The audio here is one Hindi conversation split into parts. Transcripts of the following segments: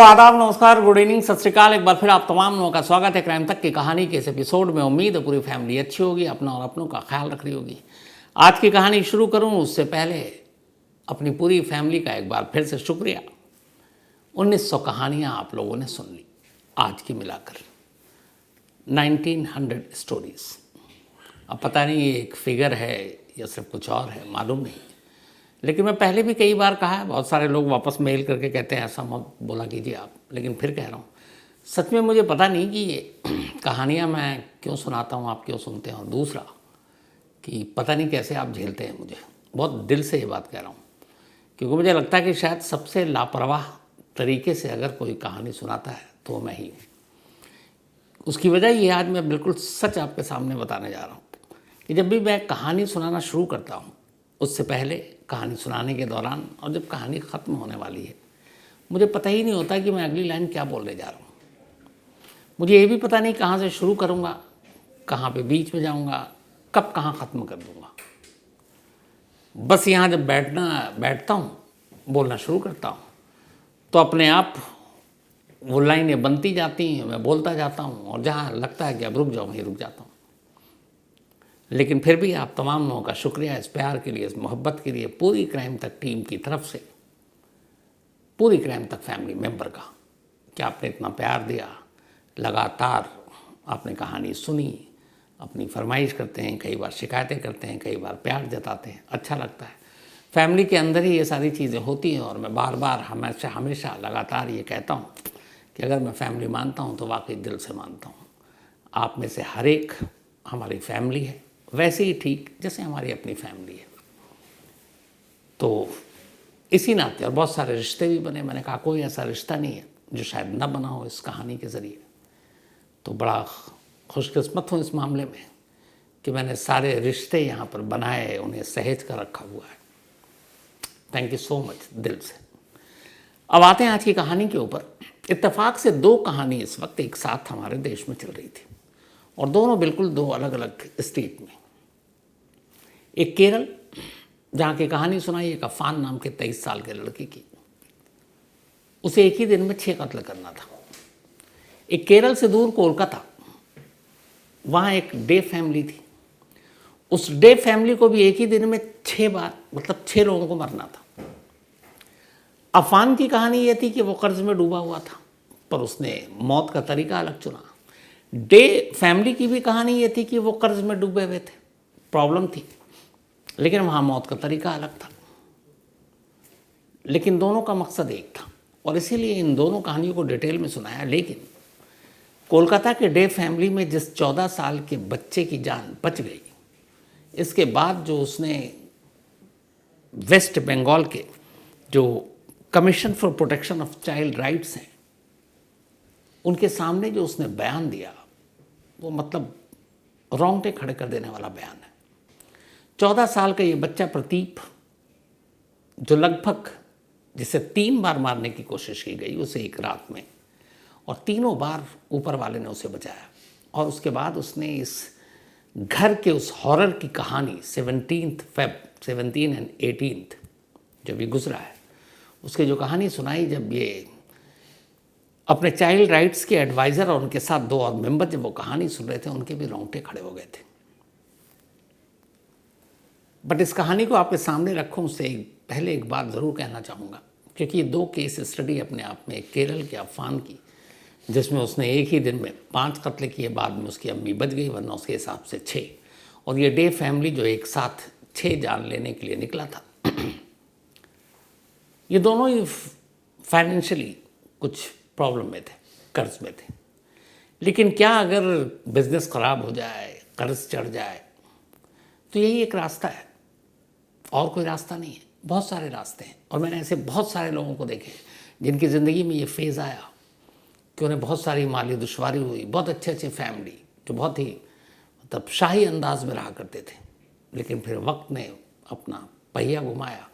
आदाब, नमस्कार, गुड इवनिंग, सत श्रीकाल। एक बार फिर आप तमाम लोगों का स्वागत है क्राइम तक की कहानी के इस एपिसोड में। उम्मीद है पूरी फैमिली अच्छी होगी, अपना और अपनों का ख्याल रख रही होगी। आज की कहानी शुरू करूं उससे पहले अपनी पूरी फैमिली का एक बार फिर से शुक्रिया। 1900 कहानियां आप लोगों ने सुन ली, आज की मिलाकर 1900 स्टोरीज। अब पता नहीं ये एक फिगर है या सिर्फ कुछ और है, मालूम नहीं, लेकिन मैं पहले भी कई बार कहा है। बहुत सारे लोग वापस मेल करके कहते हैं ऐसा मत बोला कीजिए आप, लेकिन फिर कह रहा हूँ, सच में मुझे पता नहीं कि ये कहानियाँ मैं क्यों सुनाता हूँ, आप क्यों सुनते हैं, और दूसरा कि पता नहीं कैसे आप झेलते हैं मुझे। बहुत दिल से ये बात कह रहा हूँ, क्योंकि मुझे लगता है कि शायद सबसे लापरवाह तरीके से अगर कोई कहानी सुनाता है तो मैं ही हूँ। उसकी वजह ये आज मैं बिल्कुल सच आपके सामने बताने जा रहा हूँ कि जब भी मैं कहानी सुनाना शुरू करता हूँ, उससे पहले, कहानी सुनाने के दौरान, और जब कहानी ख़त्म होने वाली है, मुझे पता ही नहीं होता कि मैं अगली लाइन क्या बोलने जा रहा हूँ। मुझे ये भी पता नहीं कहाँ से शुरू करूँगा, कहाँ पे बीच में जाऊँगा, कब कहाँ ख़त्म कर दूँगा। बस यहाँ जब बैठता हूँ, बोलना शुरू करता हूँ, तो अपने आप वो लाइनें बनती जाती हैं, मैं बोलता जाता हूँ, और जहाँ लगता है कि अब रुक जाऊँ वहीं रुक जाता हूँ। लेकिन फिर भी आप तमाम लोगों का शुक्रिया इस प्यार के लिए, इस मोहब्बत के लिए, पूरी क्राइम तक टीम की तरफ से, पूरी क्राइम तक फैमिली मेंबर का, कि आपने इतना प्यार दिया। लगातार आपने कहानी सुनी, अपनी फरमाइश करते हैं, कई बार शिकायतें करते हैं, कई बार प्यार जताते हैं, अच्छा लगता है। फैमिली के अंदर ही ये सारी चीज़ें होती हैं, और मैं बार बार हमेशा लगातार ये कहता हूँ कि अगर मैं फैमिली मानता हूँ तो वाकई दिल से मानता हूँ। आप में से हर एक हमारी फैमिली है, वैसे ही ठीक जैसे हमारी अपनी फैमिली है। तो इसी नाते, और बहुत सारे रिश्ते भी बने, मैंने कहा कोई ऐसा रिश्ता नहीं है जो शायद न बना हो इस कहानी के ज़रिए। तो बड़ा खुशकिस्मत हूँ इस मामले में कि मैंने सारे रिश्ते यहाँ पर बनाए, उन्हें सहेज कर रखा हुआ है। थैंक यू सो मच, दिल से। अब आते हैं आज की कहानी के ऊपर। इत्तेफाक से दो कहानी इस वक्त एक साथ हमारे देश में चल रही थी, और दोनों बिल्कुल दो अलग अलग स्टेट में। एक केरल, जहाँ की कहानी सुनाई एक अफान नाम के 23 साल के लड़के की। उसे एक ही दिन में 6 कत्ल करना था। एक केरल से दूर कोलकाता, वहाँ एक डे फैमिली थी। उस डे फैमिली को भी एक ही दिन में 6 बार, मतलब 6 लोगों को मरना था। अफान की कहानी ये थी कि वो कर्ज में डूबा हुआ था, पर उसने मौत का तरीका अलग चुना। डे फैमिली की भी कहानी ये थी कि वो कर्ज में डूबे हुए थे, प्रॉब्लम थी, लेकिन वहाँ मौत का तरीका अलग था। लेकिन दोनों का मकसद एक था, और इसीलिए इन दोनों कहानियों को डिटेल में सुनाया। लेकिन कोलकाता के डे फैमिली में जिस 14 साल के बच्चे की जान बच गई, इसके बाद जो उसने वेस्ट बंगाल के जो commission for protection of child rights हैं, उनके सामने जो उसने बयान दिया, वो मतलब रोंगटे खड़े कर देने वाला बयान है। 14 साल का ये बच्चा प्रतीप, जो लगभग, जिसे 3 बार मारने की कोशिश की गई उसे एक रात में, और तीनों बार ऊपर वाले ने उसे बचाया। और उसके बाद उसने इस घर के उस हॉरर की कहानी 17 एंड 18 जब ये गुजरा है, उसकी जो कहानी सुनाई, जब ये अपने चाइल्ड राइट्स के एडवाइज़र और उनके साथ 2 और मेंबर जब वो कहानी सुन रहे थे, उनके भी रोंगटे खड़े हो गए थे। बट इस कहानी को आपके सामने रखूं उससे पहले एक बात ज़रूर कहना चाहूँगा, क्योंकि ये 2 केस स्टडी अपने आप में, केरल के अफान की, जिसमें उसने एक ही दिन में 5 कत्ल किए, बाद में उसकी अम्मी बच गई, वरना उसके हिसाब से 6, और ये डे फैमिली जो एक साथ 6 जान लेने के लिए निकला था। ये दोनों ही फाइनेंशियली कुछ प्रॉब्लम में थे, कर्ज में थे। लेकिन क्या अगर बिजनेस ख़राब हो जाए, कर्ज चढ़ जाए, तो यही एक रास्ता है, और कोई रास्ता नहीं है। बहुत सारे रास्ते हैं, और मैंने ऐसे बहुत सारे लोगों को देखे जिनकी ज़िंदगी में ये फेज़ आया कि उन्हें बहुत सारी माली दुश्वारी हुई। बहुत अच्छे फैमिली जो बहुत ही मतलब शाही अंदाज में रहा करते थे, लेकिन फिर वक्त ने अपना पहिया घुमाया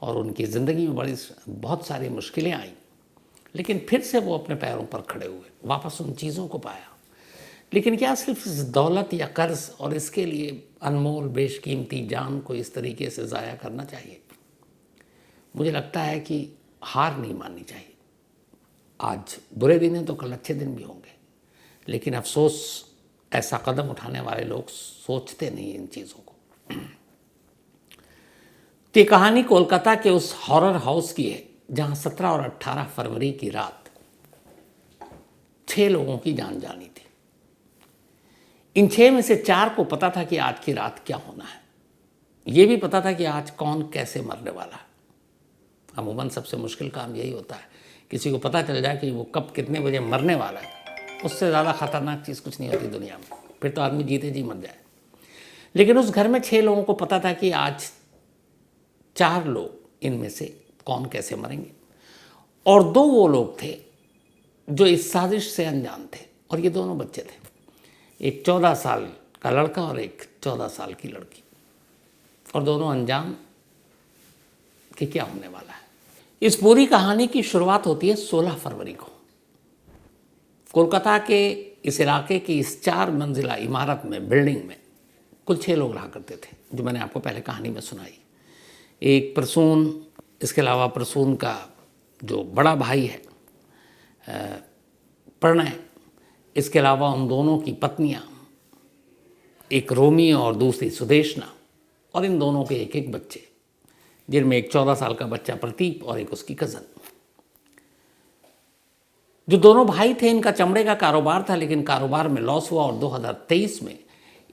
और उनकी ज़िंदगी में बहुत सारी मुश्किलें आईं, लेकिन फिर से वो अपने पैरों पर खड़े हुए, वापस उन चीज़ों को पाया। लेकिन क्या सिर्फ इस दौलत या कर्ज और इसके लिए अनमोल बेशकीमती जान को इस तरीके से ज़ाया करना चाहिए? मुझे लगता है कि हार नहीं माननी चाहिए। आज बुरे दिन हैं तो कल अच्छे दिन भी होंगे, लेकिन अफसोस ऐसा कदम उठाने वाले लोग सोचते नहीं इन चीज़ों को। तो ये कहानी कोलकाता के उस हॉरर हाउस की है जहां 17 और 18 फरवरी की रात 6 लोगों की जान जानी थी। इन 6 में से 4 को पता था कि आज की रात क्या होना है, ये भी पता था कि आज कौन कैसे मरने वाला है। अमूमन सबसे मुश्किल काम यही होता है, किसी को पता चल जाए कि वो कब कितने बजे मरने वाला है, उससे ज़्यादा खतरनाक चीज़ कुछ नहीं होती दुनिया में, फिर तो आदमी जीते जी मर जाए। लेकिन उस घर में 6 लोगों को पता था कि आज 4 लोग इनमें से कौन कैसे मरेंगे, और 2 वो लोग थे जो इस साजिश से अनजान थे, और ये दोनों बच्चे थे, एक 14 साल का लड़का और एक 14 साल की लड़की, और दोनों अनजान कि क्या होने वाला है। इस पूरी कहानी की शुरुआत होती है 16 फरवरी को। कोलकाता के इस इलाके की इस 4 मंजिला इमारत में, बिल्डिंग में कुल 6 लोग रहा करते थे, जो मैंने आपको पहले कहानी में सुनाई। एक प्रसून, इसके अलावा प्रसून का जो बड़ा भाई है प्रणय, इसके अलावा उन दोनों की पत्नियां, एक रोमी और दूसरी सुदेशना, और इन दोनों के एक एक बच्चे, जिनमें एक 14 साल का बच्चा प्रतीप और एक उसकी कज़न। जो दोनों भाई थे इनका चमड़े का कारोबार था, लेकिन कारोबार में लॉस हुआ और 2023 में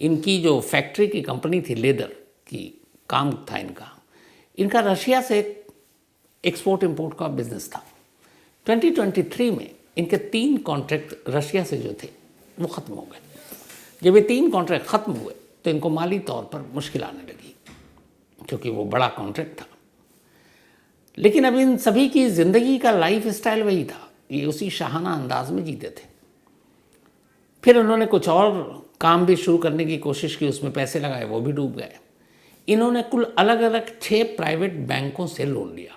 इनकी जो फैक्ट्री की कंपनी थी, लेदर की काम था इनका रशिया से एक्सपोर्ट इंपोर्ट का बिजनेस था। 2023 में इनके 3 कॉन्ट्रैक्ट रशिया से जो थे वो ख़त्म हो गए। जब ये 3 कॉन्ट्रैक्ट ख़त्म हुए तो इनको माली तौर पर मुश्किल आने लगी, क्योंकि वो बड़ा कॉन्ट्रैक्ट था। लेकिन अब इन सभी की ज़िंदगी का लाइफ स्टाइल वही था, ये उसी शाहाना अंदाज में जीते थे। फिर उन्होंने कुछ और काम भी शुरू करने की कोशिश की, उसमें पैसे लगाए, वो भी डूब गए। इन्होंने कुल अलग अलग 6 प्राइवेट बैंकों से लोन लिया,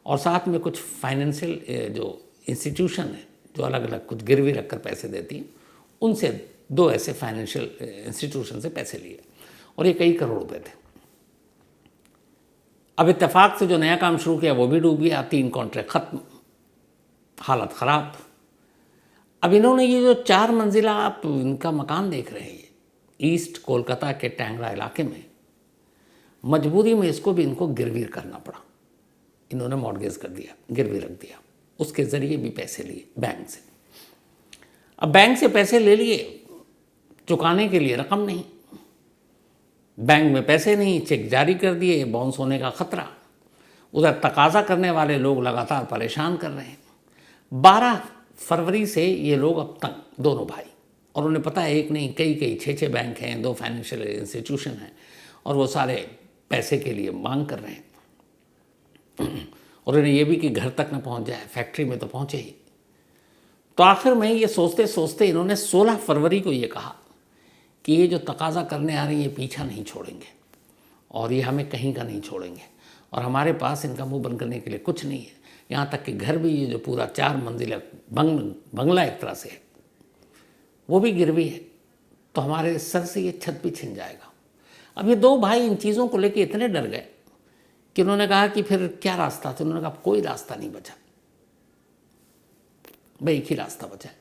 और साथ में कुछ फाइनेंशियल जो इंस्टीट्यूशन है जो अलग अलग कुछ गिरवी रखकर पैसे देती हैं, उनसे 2 ऐसे फाइनेंशियल इंस्टीट्यूशन से पैसे लिए, और ये कई करोड़ रुपए थे। अब इत्तेफाक से जो नया काम शुरू किया वो भी डूब गया, 3 कॉन्ट्रैक्ट खत्म, हालत ख़राब। अब इन्होंने ये जो 4 मंजिला आप इनका मकान देख रहे हैं ईस्ट कोलकाता के टैंगरा इलाके में, मजबूरी में इसको भी इनको गिरवी करना पड़ा। इन्होंने मॉर्गेज कर दिया, गिरवी रख दिया, उसके ज़रिए भी पैसे लिए बैंक से। अब बैंक से पैसे ले लिए, चुकाने के लिए रकम नहीं, बैंक में पैसे नहीं, चेक जारी कर दिए, बाउंस होने का खतरा। उधर तकाजा करने वाले लोग लगातार परेशान कर रहे हैं। 12 फरवरी से ये लोग अब तक, दोनों भाई, और उन्हें पता है एक नहीं कई 6 बैंक हैं, 2 फाइनेंशियल इंस्टीट्यूशन हैं, और वो सारे पैसे के लिए मांग कर रहे हैं। और उन्हें ये भी कि घर तक न पहुंच जाए, फैक्ट्री में तो पहुंचे ही। तो आखिर में ये सोचते सोचते इन्होंने 16 फरवरी को ये कहा कि ये जो तकाजा करने आ रही है ये पीछा नहीं छोड़ेंगे, और ये हमें कहीं का नहीं छोड़ेंगे, और हमारे पास इनका मुंह बंद करने के लिए कुछ नहीं है। यहाँ तक कि घर भी, ये जो पूरा 4 मंजिला बंगला एक तरह से है, वो भी गिरवी है, तो हमारे सर से ये छत भी छिन जाएगा। अब ये 2 भाई इन चीज़ों को लेकर इतने डर गए कि उन्होंने कहा कि फिर क्या रास्ता। तो उन्होंने कहा कोई रास्ता नहीं बचा भाई, एक ही रास्ता बचा है।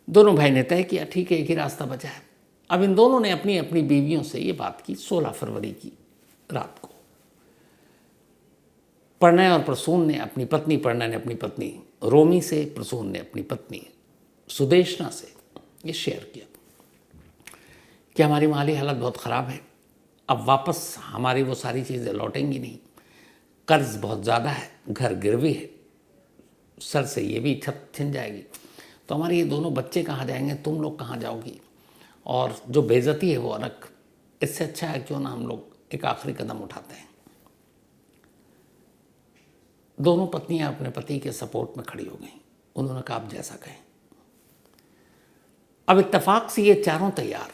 दोनों भाई ने तय किया ठीक है एक ही रास्ता बचा है। अब इन दोनों ने अपनी अपनी बीवियों से ये बात की 16 फरवरी की रात को। प्रणय और प्रसून ने अपनी पत्नी, प्रणय ने अपनी पत्नी रोमी से, प्रसून ने अपनी पत्नी सुदेशना से ये शेयर किया कि हमारी माली हालत बहुत ख़राब है, अब वापस हमारी वो सारी चीज़ें लौटेंगी नहीं, कर्ज बहुत ज़्यादा है, घर गिरवी है, सर से ये भी छत छिन जाएगी, तो हमारे ये दोनों बच्चे कहाँ जाएंगे, तुम लोग कहाँ जाओगी, और जो बेइज्जती है वो अलग। इससे अच्छा है क्यों ना हम लोग एक आखिरी कदम उठाते हैं। दोनों पत्नियां अपने पति के सपोर्ट में खड़ी हो गईं। उन्होंने कहा आप जैसा कहें। अब इत्तेफाक से ये चारों तैयार,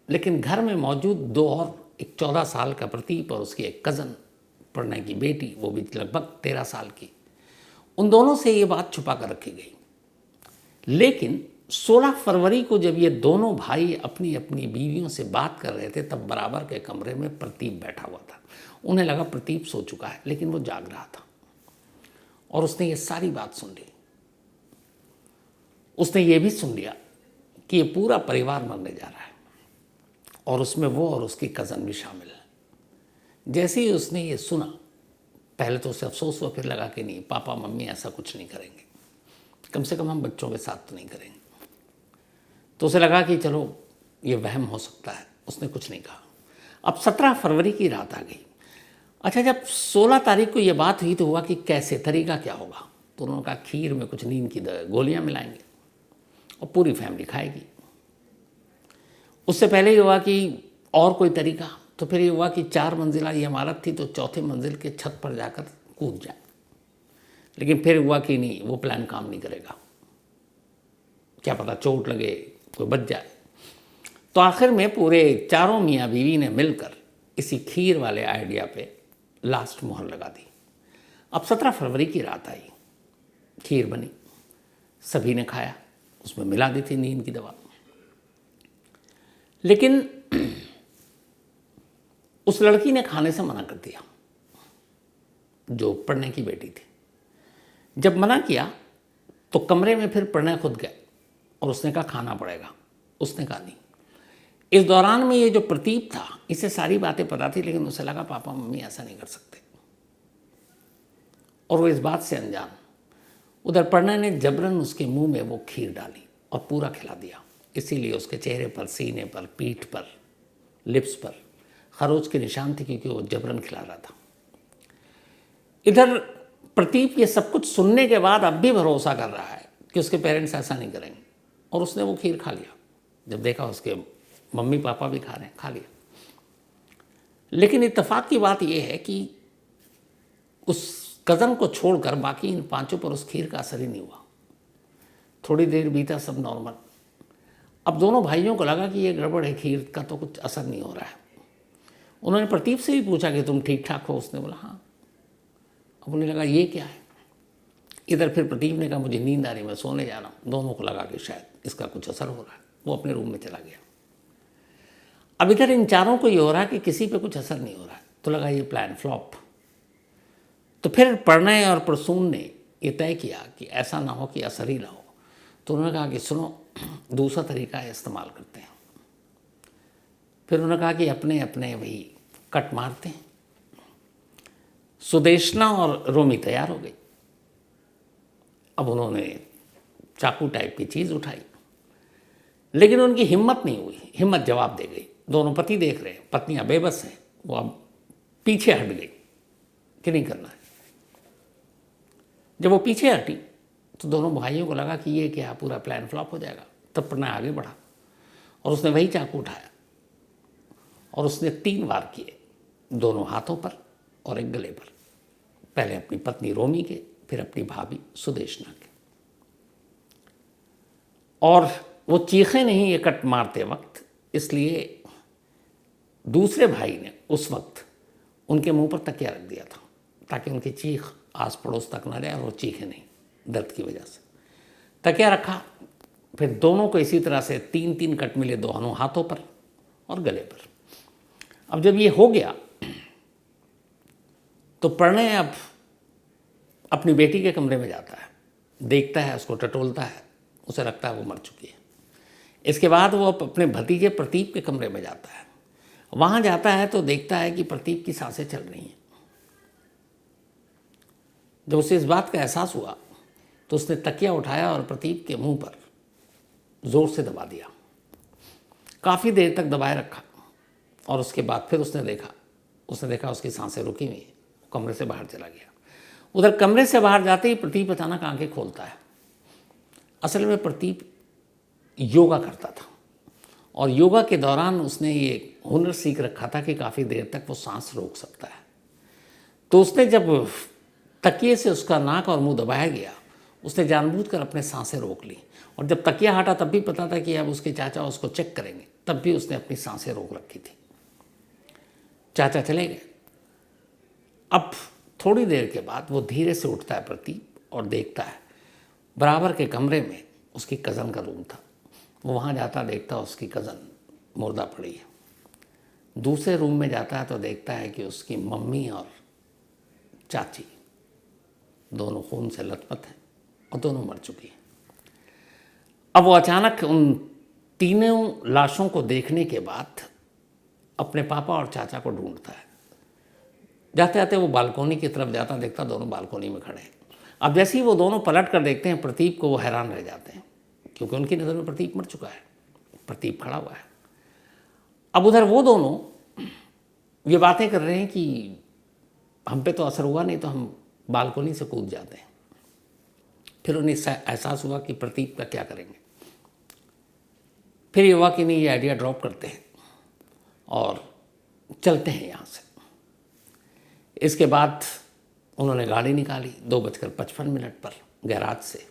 लेकिन घर में मौजूद 2 और, एक 14 साल का प्रतीप और उसकी एक कज़न प्रणय की बेटी, वो भी लगभग 13 साल की, उन दोनों से ये बात छुपा कर रखी गई। लेकिन 16 फरवरी को जब ये दोनों भाई अपनी अपनी बीवियों से बात कर रहे थे, तब बराबर के कमरे में प्रतीप बैठा हुआ था। उन्हें लगा प्रतीप सो चुका है, लेकिन वो जाग रहा था और उसने ये सारी बात सुन ली। उसने ये भी सुन लिया कि ये पूरा परिवार मरने जा रहा है और उसमें वो और उसकी कज़न भी शामिल है। जैसे ही उसने ये सुना, पहले तो उसे अफसोस हुआ, फिर लगा कि नहीं, पापा मम्मी ऐसा कुछ नहीं करेंगे, कम से कम हम बच्चों के साथ तो नहीं करेंगे। तो उसे लगा कि चलो ये वहम हो सकता है, उसने कुछ नहीं कहा। अब 17 फरवरी की रात आ गई। अच्छा, जब 16 तारीख को ये बात हुई तो हुआ कि कैसे, तरीका क्या होगा। तो उन्होंने कहा खीर में कुछ नींद की गोलियां मिलाएंगे और पूरी फैमिली खाएगी। उससे पहले ही हुआ कि और कोई तरीका, तो फिर ये हुआ कि 4 मंजिला ये इमारत थी तो चौथे मंजिल के छत पर जाकर कूद जाए। लेकिन फिर हुआ कि नहीं, वो प्लान काम नहीं करेगा, क्या पता चोट लगे, कोई बच जाए। तो आखिर में पूरे चारों मियाँ बीवी ने मिलकर इसी खीर वाले आइडिया पे लास्ट मोहर लगा दी। अब 17 फरवरी की रात आई, खीर बनी, सभी ने खाया, उसमें मिला दी थी नींद की दवा। लेकिन उस लड़की ने खाने से मना कर दिया, जो प्रणय की बेटी थी। जब मना किया तो कमरे में फिर प्रणय खुद गए और उसने कहा खाना पड़ेगा, उसने कहा नहीं। इस दौरान में ये जो प्रतीप था, इसे सारी बातें पता थी, लेकिन उसे लगा पापा मम्मी ऐसा नहीं कर सकते और वो इस बात से अनजान। उधर प्रणय ने जबरन उसके मुंह में वो खीर डाली और पूरा खिला दिया। इसीलिए उसके चेहरे पर, सीने पर, पीठ पर, लिप्स पर खरोच के निशान थे, क्योंकि वो जबरन खिला रहा था। इधर प्रतीप ये सब कुछ सुनने के बाद अब भी भरोसा कर रहा है कि उसके पेरेंट्स ऐसा नहीं करेंगे, और उसने वो खीर खा लिया। जब देखा उसके मम्मी पापा भी खा रहे हैं, खा लिया। लेकिन इत्तेफाक की बात यह है कि उस कज़न को छोड़कर बाकी इन 5 पर उस खीर का असर ही नहीं हुआ। थोड़ी देर बीता, सब नॉर्मल। अब दोनों भाइयों को लगा कि ये गड़बड़ है, खीर का तो कुछ असर नहीं हो रहा है। उन्होंने प्रतीप से भी पूछा कि तुम ठीक ठाक हो, उसने बोला हाँ। अब उन्हें लगा ये क्या है। इधर फिर प्रतीप ने कहा मुझे नींद आ रही, मैं सोने जा रहा हूँ। दोनों को लगा कि शायद इसका कुछ असर हो रहा है, वो अपने रूम में चला गया। अब इधर इन चारों को ये हो रहा है कि किसी पे कुछ असर नहीं हो रहा है, तो लगा ये प्लान फ्लॉप। तो फिर प्रणय और प्रसून ने ये तय किया कि ऐसा ना हो कि असर ही ना हो। तो उन्होंने कहा कि सुनो, दूसरा तरीका इस्तेमाल करते हैं। फिर उन्होंने कहा कि अपने अपने वही कट मारते हैं। सुदेशना और रोमी तैयार हो गई। अब उन्होंने चाकू टाइप की चीज़ उठाई, लेकिन उनकी हिम्मत नहीं हुई, हिम्मत जवाब दे गई। दोनों पति देख रहे हैं, पत्नियां बेबस हैं, वो अब पीछे हट गई कि नहीं करना है। जब वो पीछे हटी तो दोनों भाइयों को लगा कि ये क्या, पूरा प्लान फ्लॉप हो जाएगा। तब प्रणय आगे बढ़ा और उसने वही चाकू उठाया और उसने 3 वार किए, दोनों हाथों पर और एक गले पर। पहले अपनी पत्नी रोमी के, फिर अपनी भाभी सुदेशना के। और वो चीखे नहीं ये कट मारते वक्त, इसलिए दूसरे भाई ने उस वक्त उनके मुंह पर तकिया रख दिया था, ताकि उनकी चीख आस पड़ोस तक ना जाए और वो चीखे नहीं दर्द की वजह से। तकिया रखा, फिर दोनों को इसी तरह से 3-3 कट मिले, दोनों हाथों पर और गले पर। अब जब ये हो गया तो प्रणय अब अपनी बेटी के कमरे में जाता है, देखता है, उसको टटोलता है, उसे लगता है वो मर चुकी है। इसके बाद वो अपने भतीजे प्रतीप के कमरे में जाता है। वहाँ जाता है तो देखता है कि प्रतीप की सांसें चल रही हैं। जब उसे इस बात का एहसास हुआ तो उसने तकिया उठाया और प्रतीप के मुंह पर ज़ोर से दबा दिया। काफ़ी देर तक दबाए रखा और उसके बाद फिर उसने देखा उसकी सांसें रुकी हुई हैं। कमरे से बाहर चला गया। उधर कमरे से बाहर जाते ही प्रतीप अचानक आंखें खोलता है। असल में प्रतीप योगा करता था और योगा के दौरान उसने ये हुनर सीख रखा था कि काफ़ी देर तक वो सांस रोक सकता है। तो उसने जब तकिए से उसका नाक और मुंह दबाया गया, उसने जानबूझकर अपने सांसें रोक ली। और जब तकिया हटा तब भी पता था कि अब उसके चाचा उसको चेक करेंगे, तब भी उसने अपनी सांसें रोक रखी थी। चाचा चले गए। अब थोड़ी देर के बाद वो धीरे से उठता है प्रतीप और देखता है बराबर के कमरे में उसकी कज़न का रूम था। वो वहाँ जाता, देखता उसकी कज़न मुर्दा पड़ी है। दूसरे रूम में जाता है तो देखता है कि उसकी मम्मी और चाची दोनों खून से लथपथ हैं और दोनों मर चुकी हैं। अब वो अचानक उन तीनों लाशों को देखने के बाद अपने पापा और चाचा को ढूंढता है। जाते जाते वो बालकोनी की तरफ जाता, देखता दोनों बालकोनी में खड़े हैं। अब जैसे ही वो दोनों पलट कर देखते हैं प्रतीप को, वो हैरान रह जाते हैं, क्योंकि उनकी नज़र में प्रतीप मर चुका है, प्रतीप खड़ा हुआ है। अब उधर वो दोनों ये बातें कर रहे हैं कि हम पे तो असर हुआ नहीं, तो हम बालकोनी से कूद जाते हैं। फिर उन्हें एहसास हुआ कि प्रतीप का क्या करेंगे। फिर ये हुआ कि नहीं, ये आइडिया ड्रॉप करते हैं और चलते हैं यहाँ से। इसके बाद उन्होंने गाड़ी निकाली 2:55 पर गैराज से,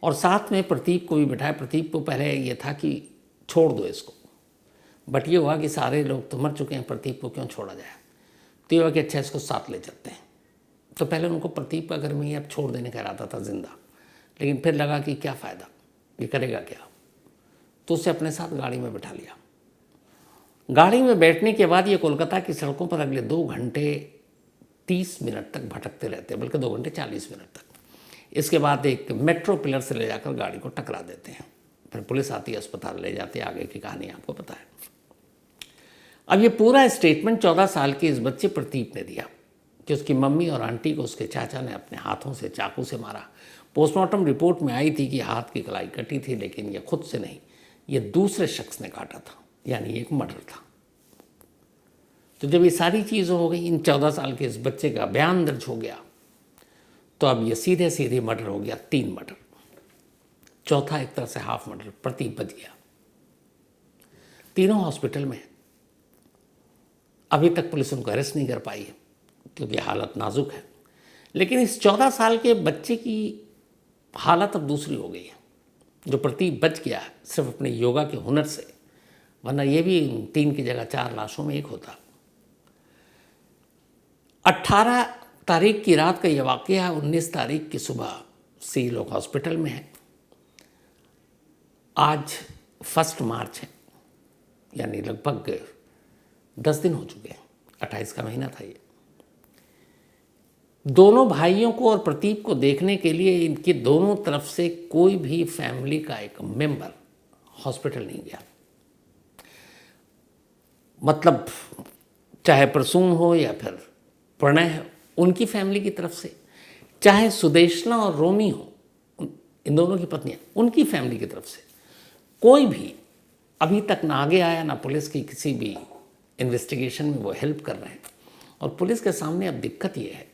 और साथ में प्रतीप को भी बिठाया। प्रतीप को पहले ये था कि छोड़ दो इसको, बट ये हुआ कि सारे लोग तो मर चुके हैं, प्रतीप को क्यों छोड़ा जाए। तो ये हुआ कि अच्छा इसको साथ ले चलते हैं। तो पहले उनको प्रतीप का घर में ही अब छोड़ देने का इरादा था जिंदा, लेकिन फिर लगा कि क्या फ़ायदा, ये करेगा क्या, तो उसे अपने साथ गाड़ी में बिठा लिया। गाड़ी में बैठने के बाद ये कोलकाता की सड़कों पर अगले 2 घंटे 30 मिनट तक भटकते रहते हैं, बल्कि 2 घंटे 40 मिनट तक। इसके बाद एक मेट्रो पिलर से ले जाकर गाड़ी को टकरा देते हैं। फिर पुलिस आती है, अस्पताल ले जाती है। आगे की कहानी आपको पता है। अब ये पूरा स्टेटमेंट 14 साल के इस बच्चे प्रतीप ने दिया कि उसकी मम्मी और आंटी को उसके चाचा ने अपने हाथों से चाकू से मारा। पोस्टमार्टम रिपोर्ट में आई थी कि हाथ की कलाई कटी थी, लेकिन ये खुद से नहीं, ये दूसरे शख्स ने काटा था, यानी एक मर्डर था। तो जब ये सारी चीज़ें हो गई, इन 14 साल के इस बच्चे का बयान दर्ज हो गया, तो अब ये सीधे सीधे मर्डर हो गया, 3 मर्डर। चौथा एक तरह से हाफ मर्डर, प्रतीप बच गया। तीनों हॉस्पिटल में। अभी तक पुलिस उनको अरेस्ट नहीं कर पाई है, क्योंकि हालत नाजुक है। लेकिन इस 14 साल के बच्चे की हालत अब दूसरी हो गई है। जो प्रतीप बच गया है सिर्फ अपने योगा के हुनर से, वरना ये भी 3 की जगह 4 लाशों में एक होता। 18 तारीख की रात का ये वाक़या है। 19 तारीख की सुबह सी लोग हॉस्पिटल में है। आज 1 मार्च है, यानी लगभग 10 दिन हो चुके हैं। 28 का महीना था ये। दोनों भाइयों को और प्रतीप को देखने के लिए इनकी दोनों तरफ से कोई भी फैमिली का एक मेंबर हॉस्पिटल नहीं गया। मतलब चाहे प्रसून हो या फिर प्रणय हो, उनकी फैमिली की तरफ से, चाहे सुदेशना और रोमी हो, इन दोनों की पत्नियां, उनकी फैमिली की तरफ से कोई भी अभी तक ना आगे आया, ना पुलिस की किसी भी इन्वेस्टिगेशन में वो हेल्प कर रहे हैं। और पुलिस के सामने अब दिक्कत ये है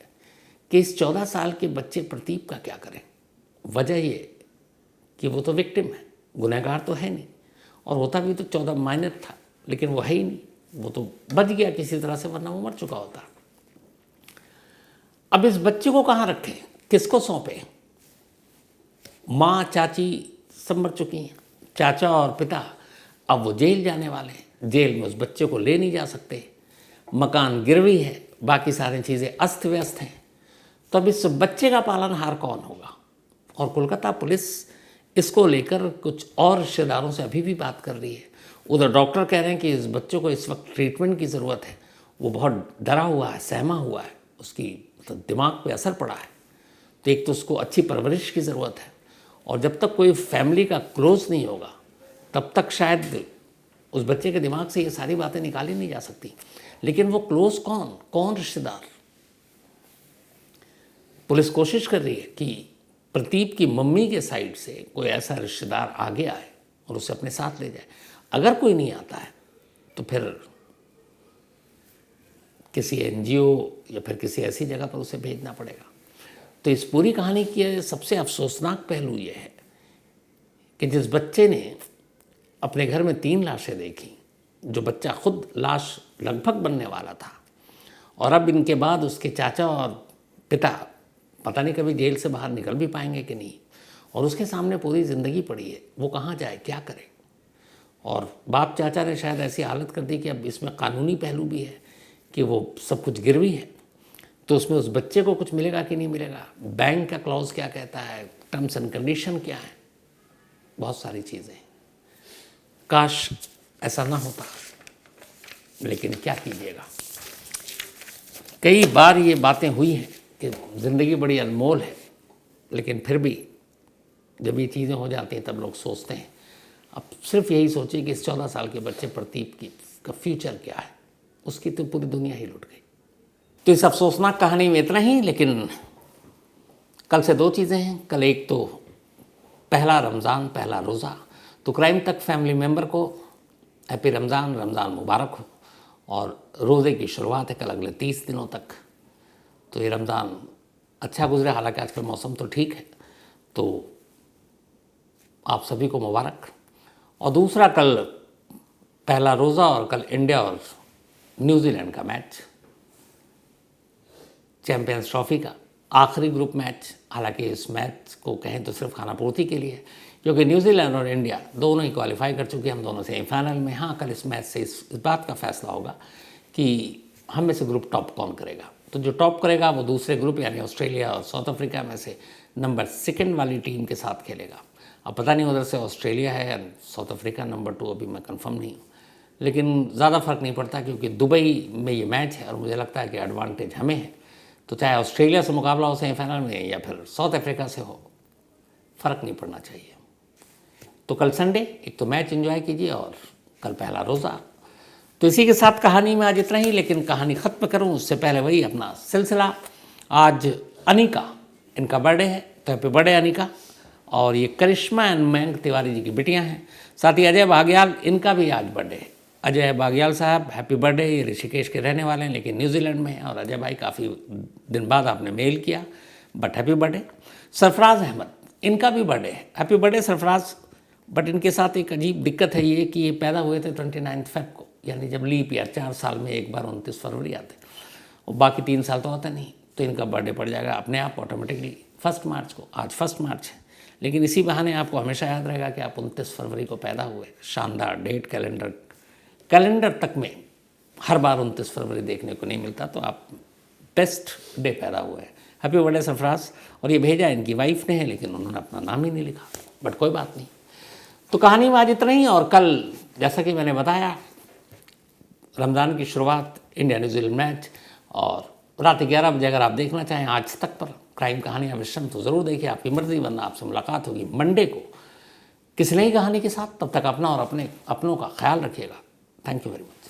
कि इस 14 साल के बच्चे प्रतीप का क्या करें। वजह ये कि वो तो विक्टिम है, गुनहगार तो है नहीं, और होता भी तो 14 माइनर था, लेकिन वो है ही नहीं, वो तो बच गया किसी तरह से, वरना वो मर चुका होता। अब इस बच्चे को कहाँ रखें, किसको सौंपें। माँ चाची सब मर चुकी हैं, चाचा और पिता अब वो जेल जाने वाले हैं। जेल में उस बच्चे को ले नहीं जा सकते, मकान गिरवी है, बाकी सारी चीज़ें अस्त व्यस्त हैं। तो अब इस बच्चे का पालनहार कौन होगा। और कोलकाता पुलिस इसको लेकर कुछ और रिश्तेदारों से अभी भी बात कर रही है। उधर डॉक्टर कह रहे हैं कि इस बच्चे को इस वक्त ट्रीटमेंट की ज़रूरत है, वो बहुत डरा हुआ है, सहमा हुआ है, उसकी दिमाग पे असर पड़ा है। तो एक तो उसको अच्छी परवरिश की ज़रूरत है, और जब तक कोई फैमिली का क्लोज नहीं होगा तब तक शायद उस बच्चे के दिमाग से ये सारी बातें निकाली नहीं जा सकती। लेकिन वो क्लोज कौन रिश्तेदार। पुलिस कोशिश कर रही है कि प्रतीप की मम्मी के साइड से कोई ऐसा रिश्तेदार आगे आए और उसे अपने साथ ले जाए। अगर कोई नहीं आता है तो फिर किसी एनजीओ या फिर किसी ऐसी जगह पर उसे भेजना पड़ेगा। तो इस पूरी कहानी की सबसे अफसोसनाक पहलू ये है कि जिस बच्चे ने अपने घर में 3 लाशें देखी, जो बच्चा खुद लाश लगभग बनने वाला था, और अब इनके बाद उसके चाचा और पिता पता नहीं कभी जेल से बाहर निकल भी पाएंगे कि नहीं, और उसके सामने पूरी ज़िंदगी पड़ी है, वो कहाँ जाए, क्या करे। और बाप चाचा ने शायद ऐसी हालत कर दी कि अब इसमें कानूनी पहलू भी है कि वो सब कुछ गिरवी है, तो उसमें उस बच्चे को कुछ मिलेगा कि नहीं मिलेगा, बैंक का क्लॉज क्या कहता है, टर्म्स एंड कंडीशन क्या है, बहुत सारी चीज़ें। काश ऐसा ना होता, लेकिन क्या कीजिएगा। कई बार ये बातें हुई हैं कि ज़िंदगी बड़ी अनमोल है, लेकिन फिर भी जब ये चीज़ें हो जाती हैं तब लोग सोचते हैं। अब सिर्फ यही सोचिए कि इस 14 साल के बच्चे प्रदीप का फ्यूचर क्या है, उसकी तो पूरी दुनिया ही लुट गई। तो इस अफसोसनाक कहानी में इतना ही, लेकिन कल से 2 चीज़ें हैं। कल एक तो पहला रमज़ान, पहला रोज़ा, तो क्राइम तक फैमिली मेम्बर को हैप्पी रमज़ान, रमज़ान मुबारक हो। और रोज़े की शुरुआत है कल अगले 30 दिनों तक। तो ये रमज़ान अच्छा गुजरे, हालांकि आजकल मौसम तो ठीक है, तो आप सभी को मुबारक। और दूसरा, कल पहला रोज़ा और कल इंडिया और न्यूजीलैंड का मैच, चैम्पियंस ट्रॉफी का आखिरी ग्रुप मैच। हालांकि इस मैच को कहें तो सिर्फ खानापूर्ति के लिए, क्योंकि न्यूजीलैंड और इंडिया दोनों ही क्वालिफाई कर चुके हैं, हम दोनों सेमीफाइनल में। हाँ, कल इस मैच से इस बात का फैसला होगा कि हम में से ग्रुप टॉप कौन करेगा। तो जो टॉप करेगा वो दूसरे ग्रुप यानी ऑस्ट्रेलिया और साउथ अफ्रीका में से नंबर 2 वाली टीम के साथ खेलेगा। अब पता नहीं उधर से ऑस्ट्रेलिया है या साउथ अफ्रीका नंबर 2, अभी मैं कंफर्म नहीं हूँ, लेकिन ज़्यादा फ़र्क नहीं पड़ता क्योंकि दुबई में ये मैच है और मुझे लगता है कि एडवांटेज हमें है। तो चाहे ऑस्ट्रेलिया से मुकाबला हो सेमीफाइनल में या फिर साउथ अफ्रीका से हो, फ़र्क नहीं पड़ना चाहिए। तो कल संडे, एक तो मैच एंजॉय कीजिए और कल पहला रोज़ा। तो इसी के साथ कहानी में आज इतना ही, लेकिन कहानी ख़त्म करूं उससे पहले वही अपना सिलसिला। आज अनिका, इनका बर्थडे है, तो हैप्पी बर्थडे अनिका। और ये करिश्मा एंड मयंक तिवारी जी की बिटियां हैं। साथ ही अजय बाग्याल, इनका भी आज बर्थडे है। अजय बाग्याल साहब हैप्पी बर्थडे। ये ऋषिकेश के रहने वाले हैं लेकिन न्यूजीलैंड में हैं। और अजय भाई, काफ़ी दिन बाद आपने मेल किया, but happy birthday. Sarfaraz Ahmed, इनका भी बर्थडे है, हैप्पी बर्थडे सरफराज। बट इनके साथ एक अजीब दिक्कत है ये कि ये पैदा हुए थे 29 फ़रवरी को, यानी जब लीप ईयर 4 साल में एक बार 29 फरवरी आते, और बाकी 3 साल तो होता नहीं। तो इनका बर्थडे पड़ जाएगा अपने आप ऑटोमेटिकली 1 मार्च को। आज 1 मार्च है, लेकिन इसी बहाने आपको हमेशा याद रहेगा कि आप 29 फरवरी को पैदा हुए। शानदार डेट, कैलेंडर तक में हर बार 29 फरवरी देखने को नहीं मिलता, तो आप बेस्ट डे पैदा हुए हैं। Happy birthday Sarfaraz. और ये भेजा इनकी वाइफ ने है, लेकिन उन्होंने अपना नाम ही नहीं लिखा, बट कोई बात नहीं। तो कहानी में आज इतना ही। और कल जैसा कि मैंने बताया, रमज़ान की शुरुआत, इंडिया न्यूजीलैंड मैच, और रात 11 बजे अगर आप देखना चाहें आज तक पर क्राइम कहानियाँ विषम, तो ज़रूर देखिए, आपकी मर्जी, वरना आपसे मुलाकात होगी मंडे को किसी नई कहानी के साथ। तब तक अपना और अपनों का ख्याल रखिएगा। Thank you very much.